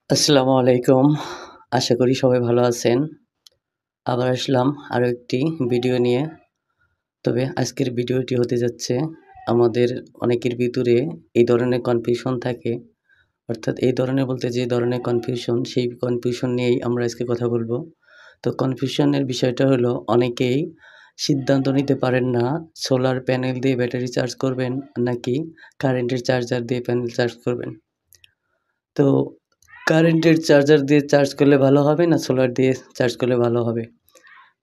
আসসালামু আলাইকুম। আশা করি সবাই ভালো আছেন। আবার আসলাম আরও একটি ভিডিও নিয়ে। তবে আজকের ভিডিওটি হতে যাচ্ছে আমাদের অনেকের ভিতরে এই ধরনের কনফিউশন থাকে। অর্থাৎ এই ধরনের বলতে যে ধরনের কনফিউশন, সেই কনফিউশন নিয়েই আমরা আজকে কথা বলব। তো কনফিউশনের বিষয়টা হলো অনেকেই সিদ্ধান্ত নিতে পারেন না সোলার প্যানেল দিয়ে ব্যাটারি চার্জ করবেন নাকি কারেন্টের চার্জার দিয়ে প্যানেল চার্জ করবেন। তো কারেন্টের চার্জার দিয়ে চার্জ করলে ভালো হবে না সোলার দিয়ে চার্জ করলে ভালো হবে?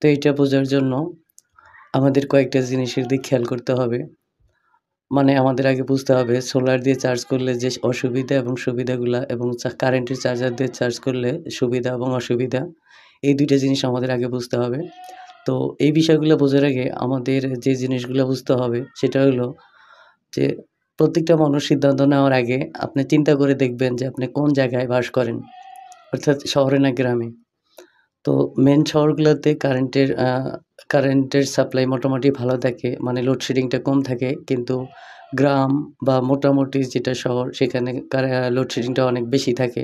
তো এইটা বোঝার জন্য আমাদের কয়েকটা জিনিসের দিক খেয়াল করতে হবে। মানে আমাদের আগে বুঝতে হবে সোলার দিয়ে চার্জ করলে যে অসুবিধা এবং সুবিধাগুলা এবং কারেন্টের চার্জার দিয়ে চার্জ করলে সুবিধা এবং অসুবিধা, এই ২ টা জিনিস আমাদের আগে বুঝতে হবে। তো এই বিষয়গুলো বোঝার আগে আমাদের যে জিনিসগুলো বুঝতে হবে সেটা হলো যে প্রত্যেকটা মানুষ সিদ্ধান্ত নেওয়ার আগে আপনি চিন্তা করে দেখবেন যে আপনি কোন জায়গায় বাস করেন। অর্থাৎ শহরে না গ্রামে। তো মেইন শহরগুলোতে কারেন্টের সাপ্লাই মোটামুটি ভালো থাকে। মানে লোডশেডিংটা কম থাকে। কিন্তু গ্রাম বা মোটামুটি যেটা শহর সেখানে লোডশেডিংটা অনেক বেশি থাকে।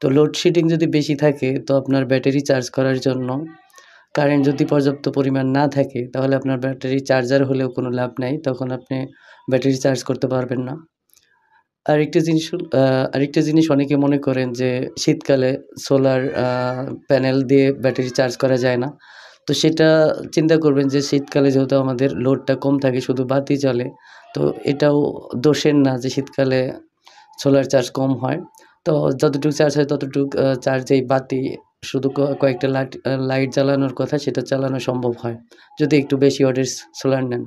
তো লোডশেডিং যদি বেশি থাকে তো আপনার ব্যাটারি চার্জ করার জন্য কারেন্ট যদি পর্যাপ্ত পরিমাণ না থাকে তাহলে আপনার ব্যাটারি চার্জার হলেও কোনো লাভ নাই। তখন আপনি ব্যাটারি চার্জ করতে পারবেন না। আরেকটা জিনিস অনেকে মনে করেন যে শীতকালে সোলার প্যানেল দিয়ে ব্যাটারি চার্জ করা যায় না। তো সেটা চিন্তা করবেন যে শীতকালে যেহেতু আমাদের লোডটা কম থাকে শুধু বাতি জ্বলে। তো এটাও দোষের না যে শীতকালে সোলার চার্জ কম হয়। তো যতটুকু চার্জ হয় ততটুক চার্জেই বাতি শুধু কয়েকটা লাইট জ্বালানোর কথা সেটা চালানো সম্ভব হয়। যদি একটু বেশি ওয়াটের সোলার নেন।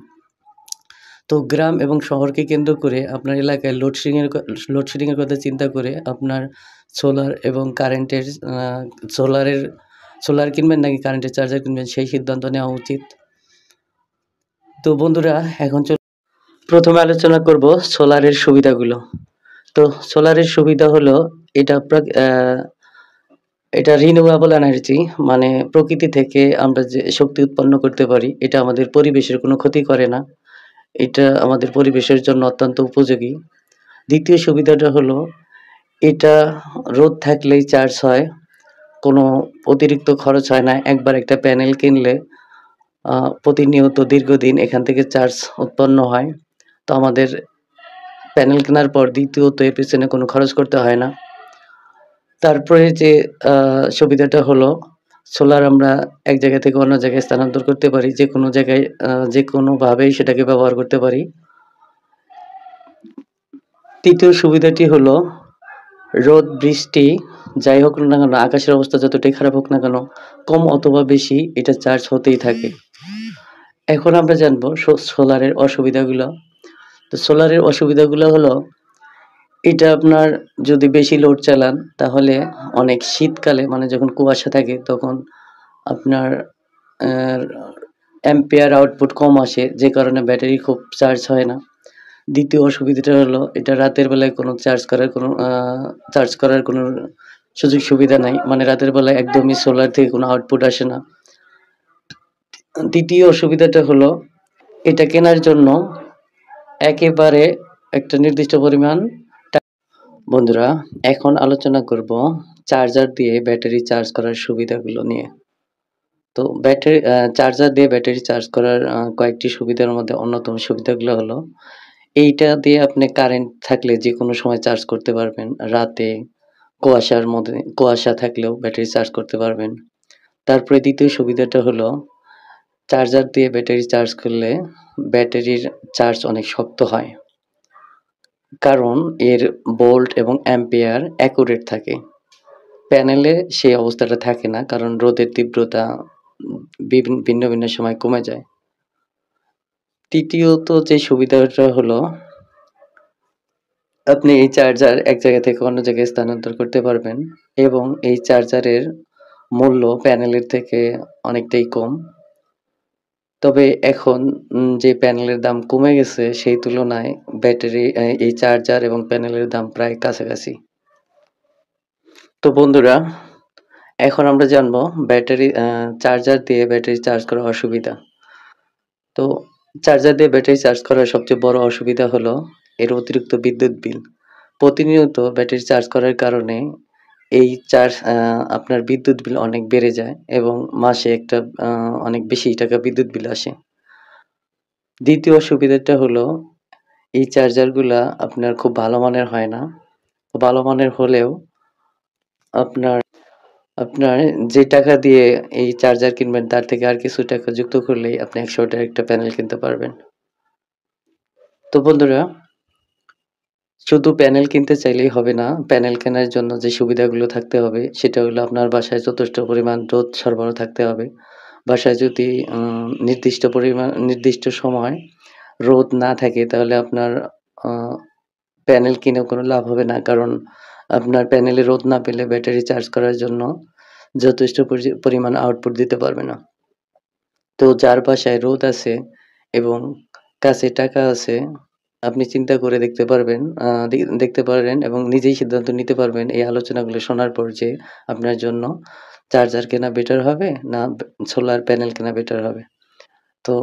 তো গ্রাম এবং শহরকে কেন্দ্র করে আপনার এলাকায় লোডশেডিংয়ের কথা চিন্তা করে আপনার সোলার এবং কারেন্টের আ সোলারের সোলার কিনবেন নাকি কারেন্টের চার্জার কিনবেন সেই সিদ্ধান্ত নেওয়া উচিত। তো বন্ধুরা এখন ১ম এ আলোচনা করব সোলারের সুবিধাগুলো। তো সোলারের সুবিধা হলো এটা এটা রিনিউয়েবল এনার্জি মানে প্রকৃতি থেকে আমরা যে শক্তি উৎপন্ন করতে পারি এটা আমাদের পরিবেশের কোনো ক্ষতি করে না। এটা আমাদের পরিবেশের জন্য অত্যন্ত উপযোগী। দ্বিতীয় সুবিধাটা হলো এটা রোদ থাকলেই চার্জ হয়। কোনো অতিরিক্ত খরচ হয় না। একবার একটা প্যানেল কিনলে আ প্রতিনিয়ত দীর্ঘদিন এখান থেকে চার্জ উৎপন্ন হয়। তো আমাদের প্যানেল কেনার পর দ্বিতীয়ত এর পেছনে কোনো খরচ করতে হয় না। তারপরে যে আ সুবিধাটা হলো সোলার আমরা এক জায়গা থেকে অন্য জায়গায় স্থানান্তর করতে পারি। যেকোনো জায়গায় যেকোনোভাবেই সেটাকে ব্যবহার করতে পারি। তৃতীয় সুবিধাটি হলো রোদ, বৃষ্টি যাই হোক না কেন, আকাশের অবস্থা যতটাই খারাপ হোক না কেন, কম অথবা বেশি এটা চার্জ হতেই থাকে। এখন আমরা জানবো সোলারের অসুবিধাগুলো। তো সোলারের অসুবিধাগুলো হলো, এটা আপনার যদি বেশি লোড চালান তাহলে অনেক শীতকালে মানে যখন কুয়াশা থাকে তখন আপনার অ্যা অ্যাম্পিয়ার আউটপুট কম আসে যে কারণে ব্যাটারি খুব চার্জ হয় না। দ্বিতীয় অসুবিধাটা হলো এটা রাতের বেলায় কোনো চার্জ করার কোনো সুযোগ সুবিধা নাই। মানে রাতের বেলায় একদমই সোলার থেকে কোনো আউটপুট আসে না। তৃতীয় অসুবিধাটা হলো এটা কেনার জন্য একেবারে একটা নির্দিষ্ট পরিমাণ বন্ধুরা এখন আলোচনা করব চার্জার দিয়ে ব্যাটারি চার্জ করার সুবিধাগুলো নিয়ে। তো চার্জার দিয়ে ব্যাটারি চার্জ করার কয়েকটি সুবিধার মধ্যে অন্যতম সুবিধাগুলো হলো এইটা দিয়ে আপনি কারেন্ট থাকলে যেকোনো সময় চার্জ করতে পারবেন। রাতে কুয়াশা থাকলেও ব্যাটারি চার্জ করতে পারবেন। তারপরে ২য় সুবিধাটা হলো চার্জার দিয়ে ব্যাটারি চার্জ করলে ব্যাটারির চার্জ অনেক শক্ত হয়। কারণ এর ভোল্ট এবং অ্যাম্পিয়ার অ্যাকুরেট থাকে। প্যানেলে সেই অবস্থাটা থাকে না কারণ রোদের তীব্রতা ভিন্ন, ভিন্ন সময় কমে যায়। তৃতীয়ত যে সুবিধাটা হলো আপনি এই চার্জার এক জায়গা থেকে অন্য জায়গায় স্থানান্তর করতে পারবেন এবং এই চার্জারের মূল্য প্যানেলের থেকে অনেকটাই কম। তবে এখন যে প্যানেলের দাম কমে গেছে সেই তুলনায় এই চার্জার এবং প্যানেলের দাম প্রায় কাছাকাছি। তো বন্ধুরা এখন আমরা জানবো চার্জার দিয়ে ব্যাটারি চার্জ করার অসুবিধা। তো চার্জার দিয়ে ব্যাটারি চার্জ করার সবচেয়ে বড় অসুবিধা হলো এর অতিরিক্ত বিদ্যুৎ বিল। প্রতিনিয়ত ব্যাটারি চার্জ করার কারণে এই আপনার বিদ্যুৎ বিল অনেক বেড়ে যায় এবং মাসে একটা অনেক বেশি টাকা বিদ্যুৎ বিল আসে। দ্বিতীয় অসুবিধাটা হলো এই চার্জারগুলা আপনার খুব ভালো মানের হয় না। ভালো মানের হলেও আপনার আপনার যে টাকা দিয়ে এই চার্জার কিনবেন তার থেকে আর কিছু টাকা যুক্ত করলেই আপনি ৳১০০ র একটা প্যানেল কিনতে পারবেন। তো বন্ধুরা, শুধু প্যানেল কিনতে চাইলেই হবে না। প্যানেল কেনার জন্য যে সুবিধাগুলো থাকতে হবে সেটা হলো আপনার বাসায় যথেষ্ট পরিমাণ রোদ সরবরাহ থাকতে হবে। বাসায় যদি নির্দিষ্ট সময় রোদ না থাকে তাহলে আপনার আ প্যানেল কিনেও কোনো লাভ হবে না। কারণ আপনার প্যানেলে রোদ না পেলে ব্যাটারি চার্জ করার জন্য যথেষ্ট পরিমাণ আউটপুট দিতে পারবে না। তো যার বাসায় রোদ আছে এবং কাছে টাকা আছে, আপনি চিন্তা করে দেখতে পারবেন দেখতে পারেন এবং নিজেই সিদ্ধান্ত নিতে পারবেন এই আলোচনাগুলো শোনার পর যে আপনার জন্য চার্জার কেনা বেটার হবে না সোলার প্যানেল কেনা বেটার হবে। তো